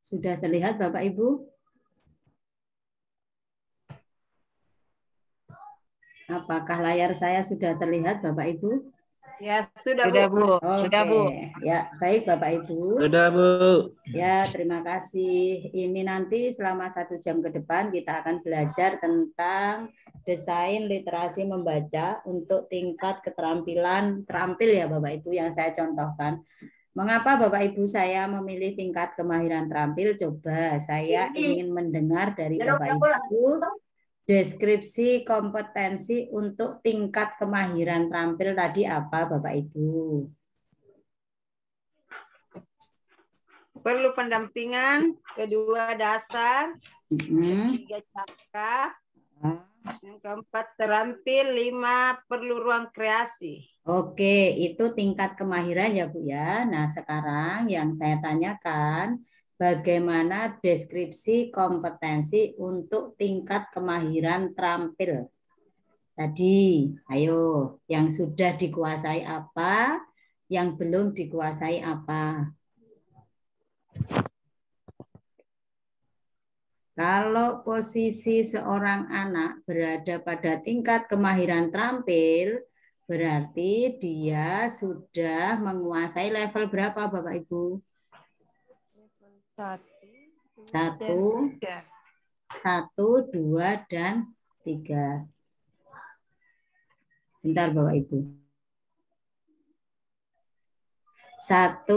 Sudah terlihat Bapak Ibu? Apakah layar saya sudah terlihat Bapak Ibu? Ya, sudah Bu. Oke. Sudah Bu. Ya, baik Bapak Ibu. Sudah Bu. Ya, terima kasih. Ini nanti selama 1 jam ke depan kita akan belajar tentang desain literasi membaca untuk tingkat keterampilan terampil ya Bapak Ibu yang saya contohkan. Mengapa Bapak Ibu saya memilih tingkat kemahiran terampil? Coba saya ingin mendengar dari Bapak Ibu deskripsi kompetensi untuk tingkat kemahiran terampil tadi apa Bapak Ibu? perlu pendampingan, kedua dasar, ketiga cakap, yang keempat terampil, 5 perlu ruang kreasi. Oke, itu tingkat kemahiran ya Bu ya. Nah sekarang yang saya tanyakan, bagaimana deskripsi kompetensi untuk tingkat kemahiran terampil? Tadi, ayo, yang sudah dikuasai apa, yang belum dikuasai apa? Kalau posisi seorang anak berada pada tingkat kemahiran terampil, berarti dia sudah menguasai level berapa Bapak Ibu? Level 1, 2, dan 3. Bentar Bapak Ibu. 1,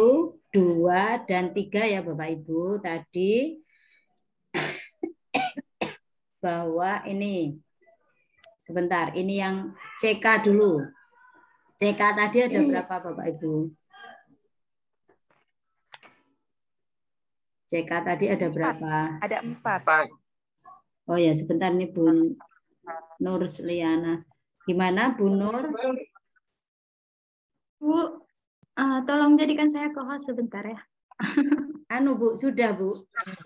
2, dan 3 ya Bapak Ibu. Tadi bahwa ini, sebentar, ini yang CK dulu. CK tadi ada berapa Bapak Ibu? CK tadi ada berapa? Ada 4. Oh ya, sebentar nih Bu Nur Seliana. Gimana Bu Nur? Bu, tolong jadikan saya co-host sebentar ya. Anu Bu, sudah Bu.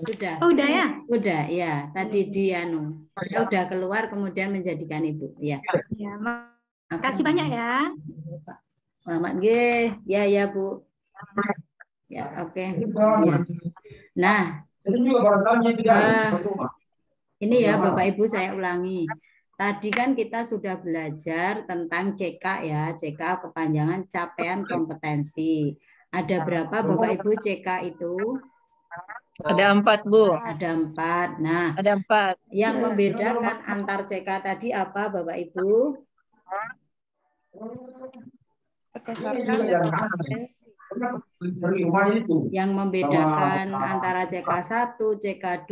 Sudah. Oh, udah ya? Udah ya, tadi di anu. Saya udah keluar kemudian menjadikan Ibu. Ya. Ya, makasih banyak ya. Selamat G. Ya Bu. Ya, oke. Ya. Nah, ini ya Bapak Ibu saya ulangi. Tadi kan kita sudah belajar tentang CK ya, CK kepanjangan capaian kompetensi. Ada berapa Bapak Ibu CK itu? Ada 4 Bu. Ada 4. Nah, ada 4. Yang membedakan antar CK tadi apa Bapak Ibu? Yang membedakan antara CK1, CK2,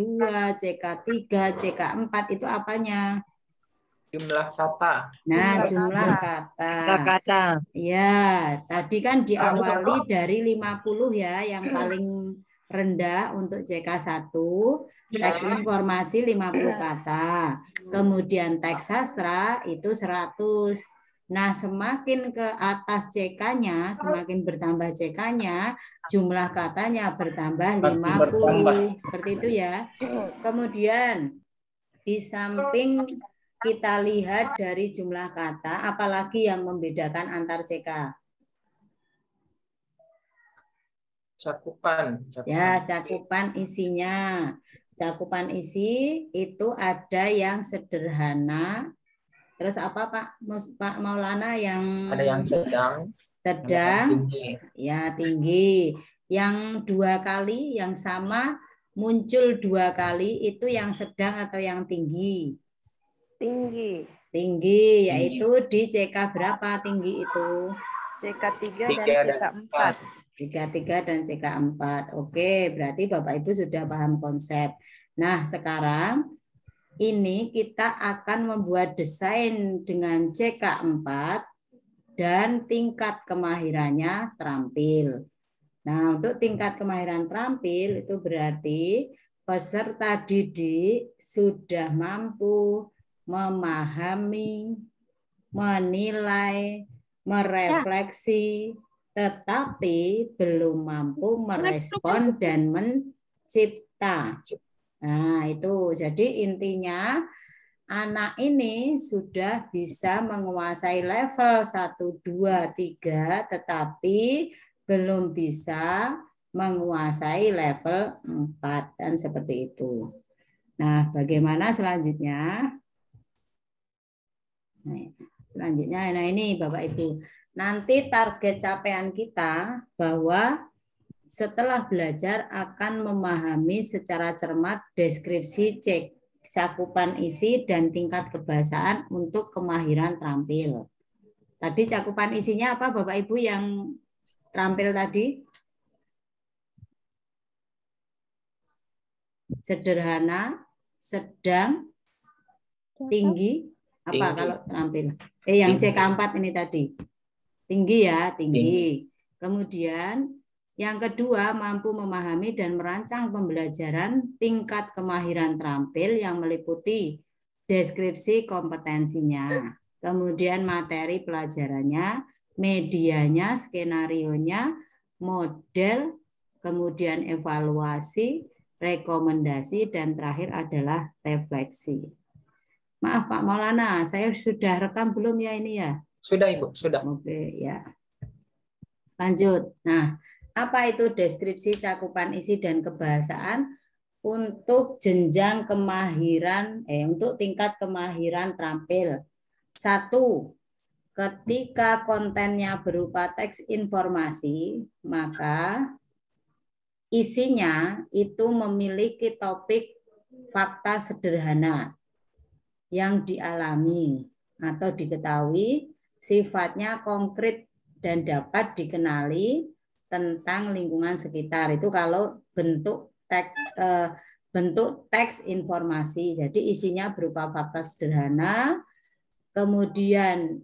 CK3, CK4 itu apanya? Jumlah kata. Nah, jumlah kata. Ya, tadi kan diawali dari 50 ya, yang paling rendah untuk CK1, teks informasi 50 kata. Kemudian teks sastra itu 100. Nah, semakin ke atas CK-nya, semakin bertambah CK-nya, jumlah katanya bertambah 50. Seperti itu ya. Kemudian di samping kita lihat dari jumlah kata, apalagi yang membedakan antar CK? Cakupan. Ya, cakupan isinya. Cakupan isi itu ada yang sederhana. Terus apa Pak Maulana yang ada yang sedang, tinggi. Ya, tinggi. Yang 2 kali, yang sama muncul 2 kali itu yang sedang atau yang tinggi? Tinggi, yaitu di CK berapa tinggi itu? CK3 dan CK4. 3 dan CK4. Oke, berarti Bapak Ibu sudah paham konsep. Nah, sekarang ini kita akan membuat desain dengan CK4 dan tingkat kemahirannya terampil. Nah, untuk tingkat kemahiran terampil itu berarti peserta didik sudah mampu memahami, menilai, merefleksi, tetapi belum mampu merespon dan mencipta. Nah, itu jadi intinya anak ini sudah bisa menguasai level 1, 2, 3, tetapi belum bisa menguasai level 4 dan seperti itu. Nah, bagaimana selanjutnya? Nah ini Bapak Ibu, nanti target capaian kita bahwa setelah belajar akan memahami secara cermat deskripsi cakupan isi dan tingkat kebahasaan untuk kemahiran terampil. Tadi cakupan isinya apa Bapak Ibu yang terampil tadi? Sederhana, sedang, tinggi, apa kalau terampil? Yang CK4 ini tadi. Tinggi ya, tinggi. Kemudian yang kedua, mampu memahami dan merancang pembelajaran tingkat kemahiran terampil yang meliputi deskripsi kompetensinya, kemudian materi pelajarannya, medianya, skenarionya, model, kemudian evaluasi, rekomendasi, dan terakhir adalah refleksi. Maaf Pak Maulana, saya sudah rekam belum ya ini ya? Sudah Ibu, sudah. Oke ya. Lanjut. Nah, apa itu deskripsi cakupan isi dan kebahasaan untuk jenjang kemahiran, untuk tingkat kemahiran terampil? 1. Ketika kontennya berupa teks informasi, maka isinya itu memiliki topik fakta sederhana yang dialami atau diketahui, sifatnya konkret dan dapat dikenali tentang lingkungan sekitar. Itu kalau bentuk teks informasi. Jadi isinya berupa fakta sederhana, kemudian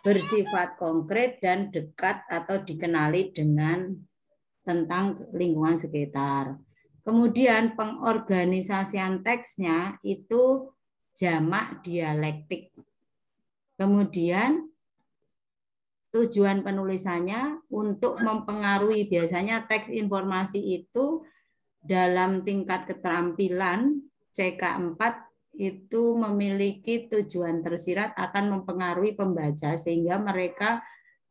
bersifat konkret dan dekat atau dikenali dengan tentang lingkungan sekitar. Kemudian pengorganisasian teksnya itu jamak dialektik. Kemudian tujuan penulisannya untuk mempengaruhi, biasanya teks informasi itu dalam tingkat keterampilan CK4 itu memiliki tujuan tersirat akan mempengaruhi pembaca sehingga mereka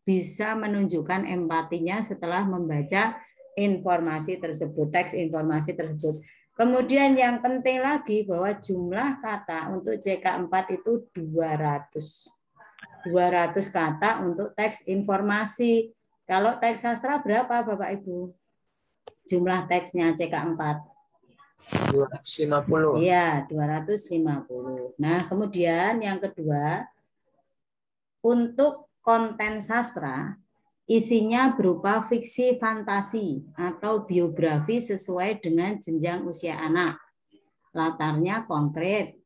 bisa menunjukkan empatinya setelah membaca informasi tersebut, teks informasi tersebut. Kemudian yang penting lagi bahwa jumlah kata untuk CK4 itu 200 kata untuk teks informasi. Kalau teks sastra berapa Bapak Ibu? Jumlah teksnya CK4. 250. Iya, 250. Nah, kemudian yang kedua, untuk konten sastra, isinya berupa fiksi fantasi atau biografi sesuai dengan jenjang usia anak. Latarnya konkret,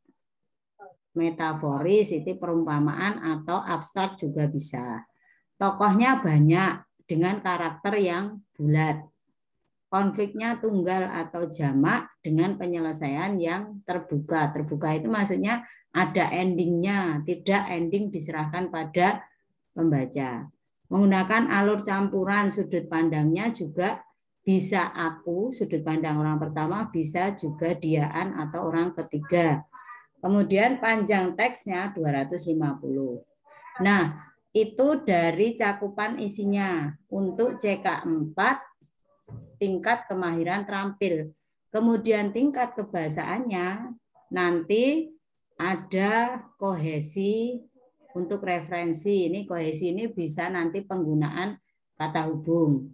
metaforis, itu perumpamaan atau abstrak juga bisa. Tokohnya banyak dengan karakter yang bulat. Konfliknya tunggal atau jamak dengan penyelesaian yang terbuka. Terbuka itu maksudnya ada endingnya, tidak ending diserahkan pada pembaca. Menggunakan alur campuran, sudut pandangnya juga bisa aku, sudut pandang orang pertama, bisa juga diaan atau orang ketiga. Kemudian panjang teksnya 250. Nah, itu dari cakupan isinya. Untuk CK4, tingkat kemahiran terampil. Kemudian tingkat kebahasaannya nanti ada kohesi untuk referensi. Ini kohesi ini bisa nanti penggunaan kata hubung.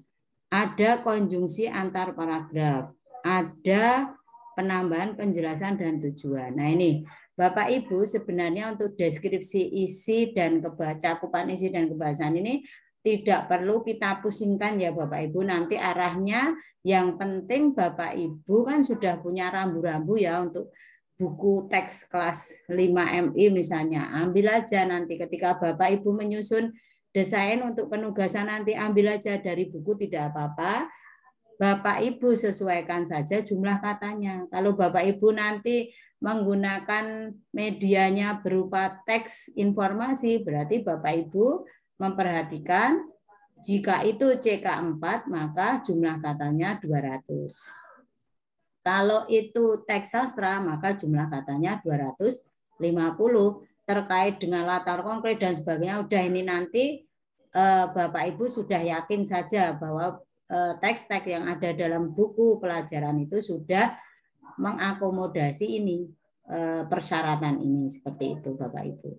Ada konjungsi antar paragraf. Ada penambahan penjelasan dan tujuan. Nah ini Bapak Ibu sebenarnya untuk deskripsi isi dan cakupan isi dan kebahasaan ini tidak perlu kita pusingkan ya Bapak Ibu. Nanti arahnya yang penting Bapak Ibu kan sudah punya rambu-rambu ya untuk buku teks kelas 5 MI misalnya. Ambil aja nanti ketika Bapak Ibu menyusun desain untuk penugasan nanti ambil aja dari buku tidak apa-apa. Bapak Ibu sesuaikan saja jumlah katanya. Kalau Bapak Ibu nanti menggunakan medianya berupa teks informasi berarti Bapak Ibu memperhatikan jika itu CK4 maka jumlah katanya 200. Kalau itu teks sastra maka jumlah katanya 250. Terkait dengan latar konkret dan sebagainya udah ini nanti Bapak Ibu sudah yakin saja bahwa teks-teks yang ada dalam buku pelajaran itu sudah mengakomodasi ini persyaratan ini seperti itu Bapak Ibu.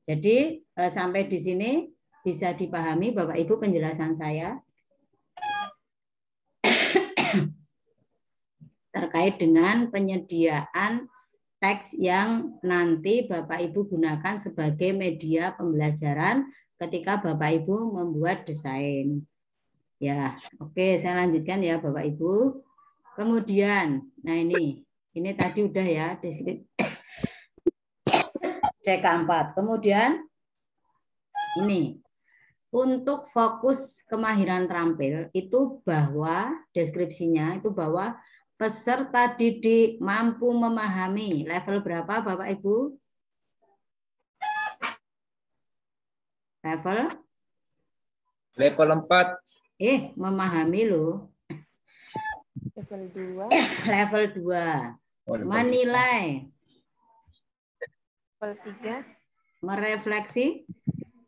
Jadi sampai di sini bisa dipahami Bapak Ibu penjelasan saya terkait dengan penyediaan teks yang nanti Bapak Ibu gunakan sebagai media pembelajaran ketika Bapak Ibu membuat desain. Ya, oke, saya lanjutkan ya Bapak Ibu. Kemudian, nah ini tadi udah ya CK4. Kemudian ini untuk fokus kemahiran terampil itu bahwa deskripsinya itu bahwa peserta didik mampu memahami level berapa Bapak Ibu? Level 4. Memahami loh. Level 2. Level 2. Menilai. Level 3. Merefleksi.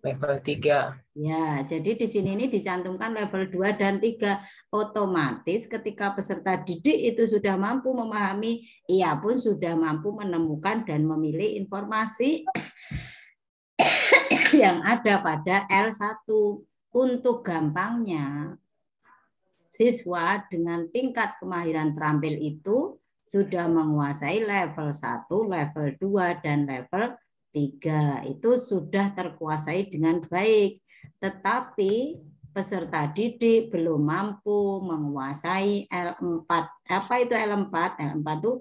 Level 3. Ya, jadi di sini ini dicantumkan level 2 dan 3. Otomatis ketika peserta didik itu sudah mampu memahami, ia pun sudah mampu menemukan dan memilih informasi yang ada pada L1. Untuk gampangnya, siswa dengan tingkat kemahiran terampil itu sudah menguasai level 1, level 2, dan level 3. Itu sudah terkuasai dengan baik. Tetapi peserta didik belum mampu menguasai L4. Apa itu L4? L4 itu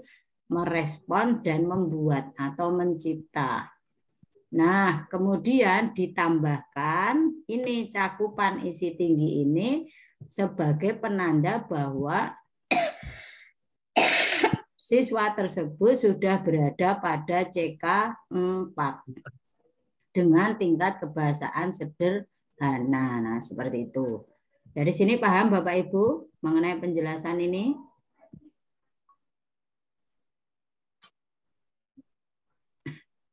merespon dan membuat atau mencipta. Nah, kemudian ditambahkan ini cakupan isi tinggi ini sebagai penanda bahwa siswa tersebut sudah berada pada CK4 dengan tingkat kebahasaan sederhana. Nah, seperti itu. Dari sini paham Bapak Ibu mengenai penjelasan ini?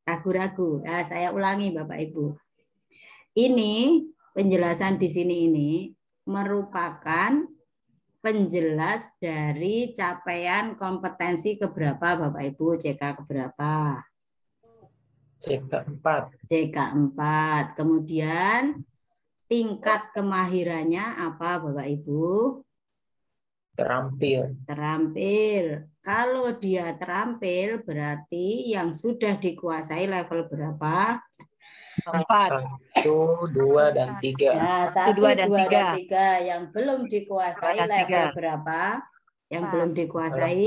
Ragu-ragu. Nah, saya ulangi Bapak Ibu. Ini penjelasan di sini ini merupakan penjelas dari capaian kompetensi keberapa Bapak Ibu? CK keberapa? CK4. CK4. Kemudian tingkat kemahirannya apa Bapak Ibu? Terampil. Terampil. Kalau dia terampil berarti yang sudah dikuasai level berapa? 4. 1, 2, dan 3. Nah, 1, 2, dan 3. Yang belum dikuasai level berapa? Yang belum dikuasai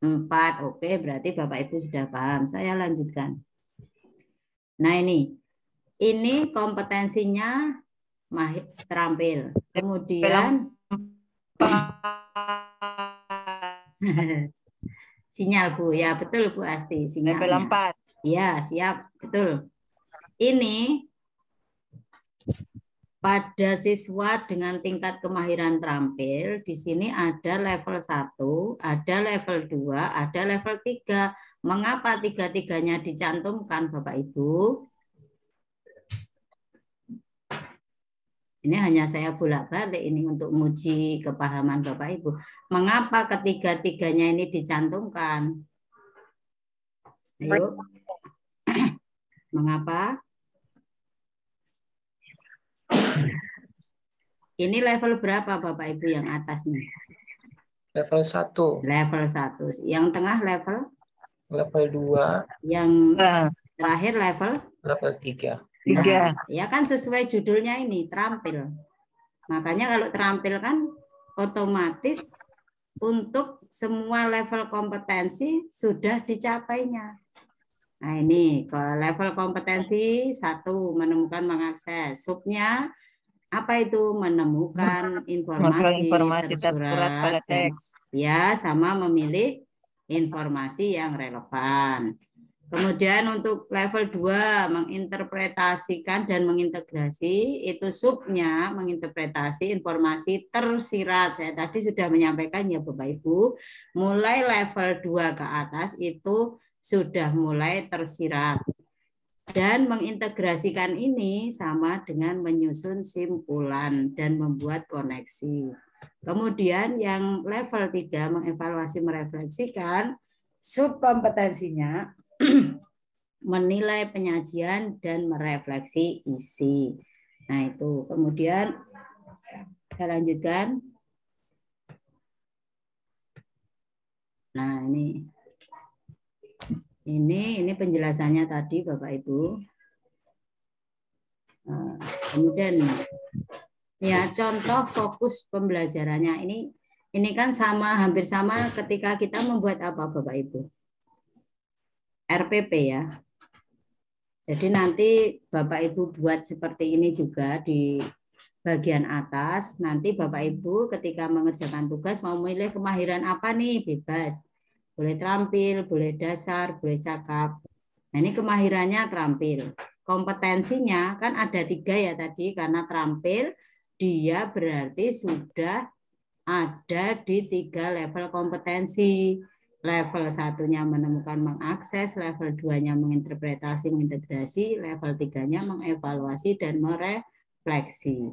4. Oke, berarti Bapak Ibu sudah paham. Saya lanjutkan. Nah, ini kompetensinya terampil. Kemudian sinyal Bu, ya betul Bu Asti. Sinyalnya. Level 4. Ya, siap, betul. Ini pada siswa dengan tingkat kemahiran terampil, di sini ada level 1, ada level 2, ada level 3. Mengapa tiga-tiganya dicantumkan Bapak Ibu? Ini hanya saya bolak-balik ini untuk menguji kepahaman Bapak Ibu. Mengapa ketiga-tiganya ini dicantumkan? Ayo. Mengapa? Ini level berapa Bapak Ibu yang atas nih? Level 1. Level 1. Yang tengah level? Level 2. Yang terakhir level? Level 3. Nah, ya kan sesuai judulnya ini, terampil. Makanya kalau terampil kan otomatis untuk semua level kompetensi sudah dicapainya. Nah ini ke level kompetensi 1, menemukan mengakses. Subnya apa itu? Menemukan informasi tersurat pada teks. Ya, sama memilih informasi yang relevan. Kemudian untuk level 2, menginterpretasikan dan mengintegrasi, itu subnya menginterpretasi informasi tersirat. Saya tadi sudah menyampaikan ya Bapak Ibu, mulai level 2 ke atas itu sudah mulai tersirat. Dan mengintegrasikan ini sama dengan menyusun simpulan dan membuat koneksi. Kemudian yang level 3 mengevaluasi merefleksikan subkompetensinya menilai penyajian dan merefleksi isi. Nah, itu. Kemudian kita lanjutkan. Nah, ini penjelasannya tadi Bapak Ibu. Kemudian ya contoh fokus pembelajarannya ini kan hampir sama ketika kita membuat apa Bapak Ibu? RPP ya. Jadi nanti Bapak Ibu buat seperti ini juga di bagian atas. Nanti Bapak Ibu ketika mengerjakan tugas mau memilih kemahiran apa nih, bebas. Boleh terampil, boleh dasar, boleh cakap. Nah ini kemahirannya terampil. Kompetensinya kan ada 3 ya tadi, karena terampil dia berarti sudah ada di 3 level kompetensi. Level 1-nya menemukan mengakses, level 2-nya menginterpretasi, mengintegrasi, level 3-nya mengevaluasi dan merefleksi.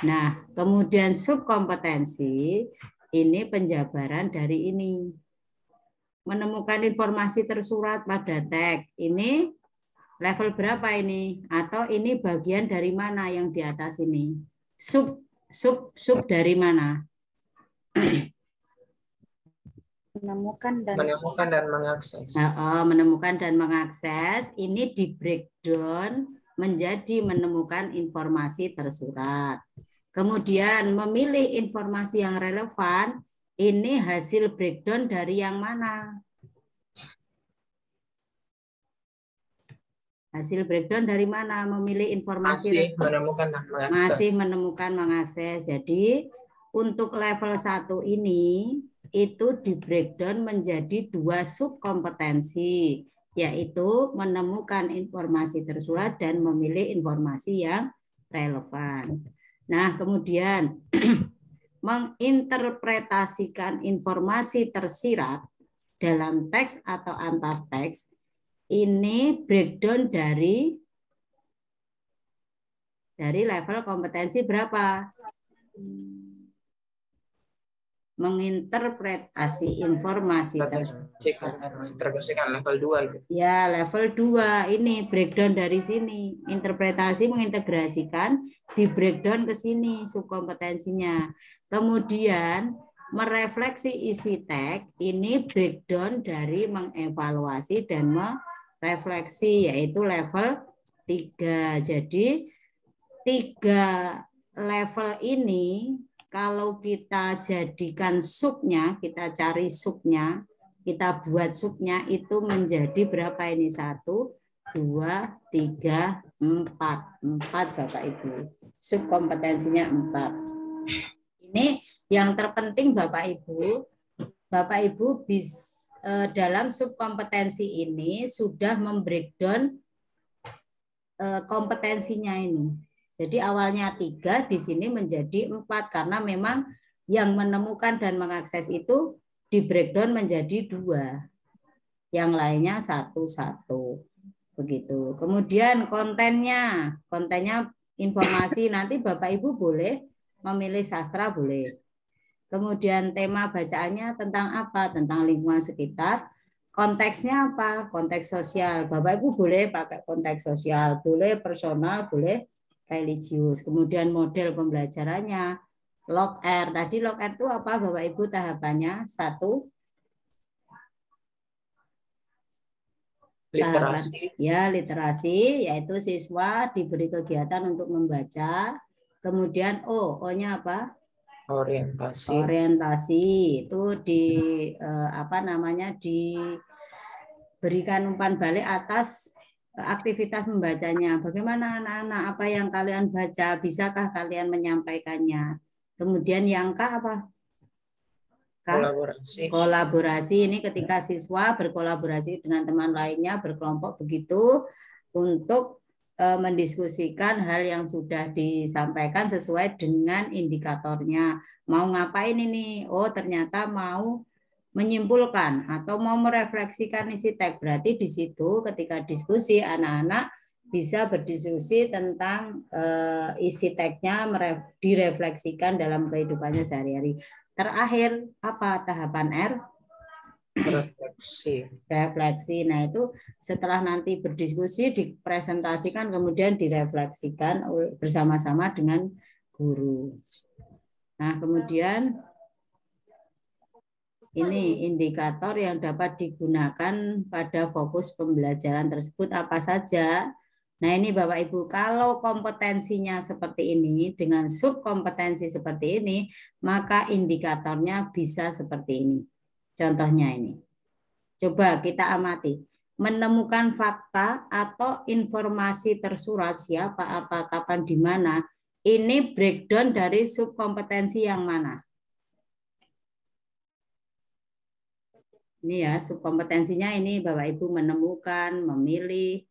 Nah, kemudian subkompetensi ini penjabaran dari ini. Menemukan informasi tersurat pada teks. Ini level berapa ini? Atau ini bagian dari mana yang di atas ini? Sub dari mana? Menemukan dan mengakses. Menemukan dan mengakses ini di breakdown menjadi menemukan informasi tersurat. Kemudian memilih informasi yang relevan ini hasil breakdown dari yang mana? Hasil breakdown dari mana? Memilih informasi masih menemukan mengakses. Jadi untuk level 1 ini itu di breakdown menjadi 2 subkompetensi, yaitu menemukan informasi tersurat dan memilih informasi yang relevan. Nah, kemudian menginterpretasikan informasi tersirat dalam teks atau antar teks ini breakdown dari level kompetensi berapa? Menginterpretasi informasi mengintegrasikan level 2 itu. Ya, level 2 ini breakdown dari sini. Interpretasi mengintegrasikan di breakdown ke sini subkompetensinya. Kemudian merefleksi isi teks ini breakdown dari mengevaluasi dan merefleksi yaitu level 3. Jadi 3 level ini kalau kita jadikan subnya, kita cari subnya, kita buat subnya itu menjadi berapa ini? 1, 2, 3, 4. 4 Bapak Ibu. Subkompetensinya 4. Ini yang terpenting Bapak Ibu. Bapak Ibu dalam subkompetensi ini sudah membreakdown kompetensinya ini. Jadi awalnya 3, di sini menjadi 4 karena memang yang menemukan dan mengakses itu di breakdown menjadi 2. Yang lainnya 1-1. Begitu. Kemudian kontennya informasi nanti Bapak Ibu boleh memilih sastra boleh. Kemudian tema bacaannya tentang apa? Tentang lingkungan sekitar. Konteksnya apa? Konteks sosial. Bapak Ibu boleh pakai konteks sosial, boleh personal, boleh religius. Kemudian model pembelajarannya log R. Tadi log R itu apa Bapak Ibu tahapannya? 1 literasi. Ya, literasi yaitu siswa diberi kegiatan untuk membaca. Kemudian O-nya apa? Orientasi. Orientasi itu diberikan umpan balik atas aktivitas membacanya. Bagaimana anak-anak? Apa yang kalian baca? Bisakah kalian menyampaikannya? Kemudian yang K apa? Kolaborasi. Kolaborasi ini ketika siswa berkolaborasi dengan teman lainnya berkelompok begitu untuk mendiskusikan hal yang sudah disampaikan sesuai dengan indikatornya. Mau ngapain ini? Oh, ternyata mau menyimpulkan atau mau merefleksikan isi teks. Berarti di situ ketika diskusi anak-anak bisa berdiskusi tentang isi teksnya direfleksikan dalam kehidupannya sehari-hari. Terakhir apa tahapan R? Refleksi. Refleksi. Nah, itu setelah nanti berdiskusi, dipresentasikan, kemudian direfleksikan bersama-sama dengan guru. Nah, kemudian ini indikator yang dapat digunakan pada fokus pembelajaran tersebut apa saja. Nah, ini Bapak Ibu, kalau kompetensinya seperti ini, dengan subkompetensi seperti ini, maka indikatornya bisa seperti ini. Contohnya ini. Coba kita amati. Menemukan fakta atau informasi tersurat siapa, apa, kapan, di mana. Ini breakdown dari subkompetensi yang mana? Ini ya, subkompetensinya ini Bapak Ibu menemukan, memilih,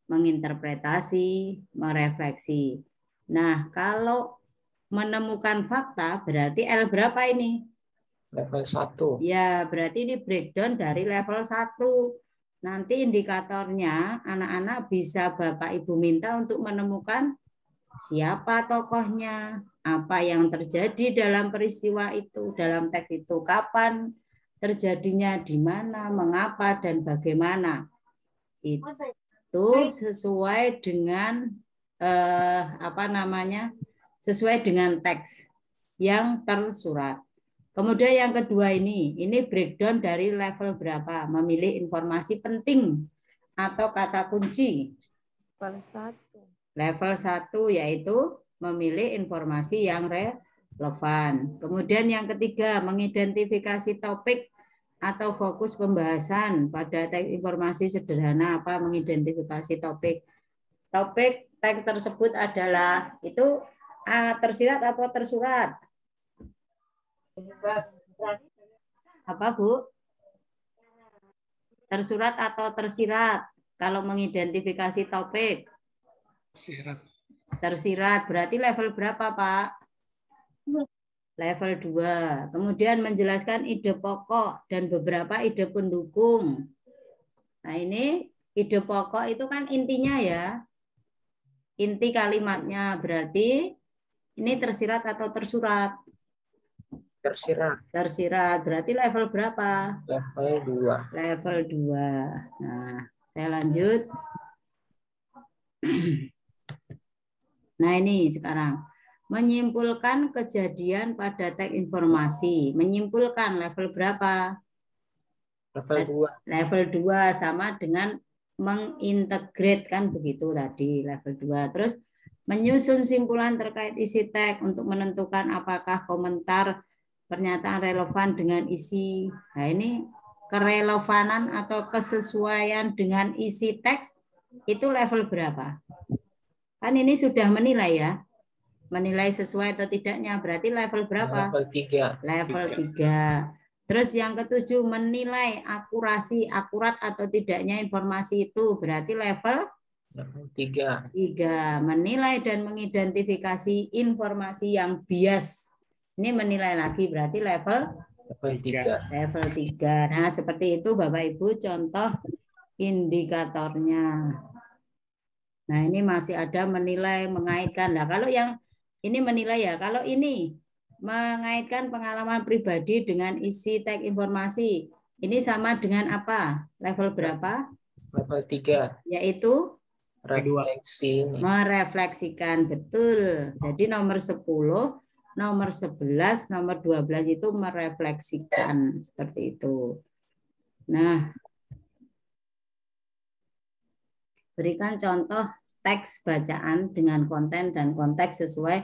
menginterpretasi, merefleksi. Nah, kalau menemukan fakta berarti L berapa ini? Level 1. Ya, berarti ini breakdown dari level 1. Nanti indikatornya anak-anak bisa Bapak Ibu minta untuk menemukan siapa tokohnya, apa yang terjadi dalam peristiwa itu, dalam teks itu, kapan terjadinya, di mana, mengapa, dan bagaimana. Itu sesuai dengan sesuai dengan teks yang tersurat. Kemudian yang kedua ini breakdown dari level berapa? Memilih informasi penting atau kata kunci. Level 1. Level 1 yaitu memilih informasi yang relevan. Kemudian yang ketiga, mengidentifikasi topik atau fokus pembahasan pada teks informasi sederhana. Apa mengidentifikasi topik? Topik teks tersebut adalah itu tersirat atau tersurat? Apa Bu? Tersurat atau tersirat? Kalau mengidentifikasi topik? Tersirat. Berarti level berapa Pak? Level 2. Kemudian menjelaskan ide pokok dan beberapa ide pendukung. Nah, ini ide pokok itu kan intinya ya. Inti kalimatnya. Berarti ini tersirat atau tersurat? Tersirat. Tersirat. Berarti level berapa? Level 2. Level 2. Nah, saya lanjut. Nah, ini sekarang. Menyimpulkan kejadian pada teks informasi. Menyimpulkan level berapa? Level 2. Level 2 sama dengan mengintegrate kan begitu tadi level 2. Terus menyusun simpulan terkait isi teks untuk menentukan apakah komentar pernyataan relevan dengan isi. Nah, ini kerelevanan atau kesesuaian dengan isi teks itu level berapa? Kan ini sudah menilai ya. Menilai sesuai atau tidaknya berarti level berapa? Level 3. Level 3. Terus yang ketujuh, menilai akurat atau tidaknya informasi itu berarti level 3. Menilai dan mengidentifikasi informasi yang bias. Ini menilai lagi berarti level 3. Level 3. Nah, seperti itu Bapak Ibu contoh indikatornya. Nah, ini masih ada menilai, mengaitkan. Nah, kalau yang ini menilai ya, kalau ini mengaitkan pengalaman pribadi dengan isi teks informasi. Ini sama dengan apa? Level berapa? Level 3. Yaitu refleksi. Merefleksikan, betul. Jadi nomor 10, nomor 11, nomor 12 itu merefleksikan. Seperti itu. Nah, berikan contoh teks bacaan dengan konten dan konteks sesuai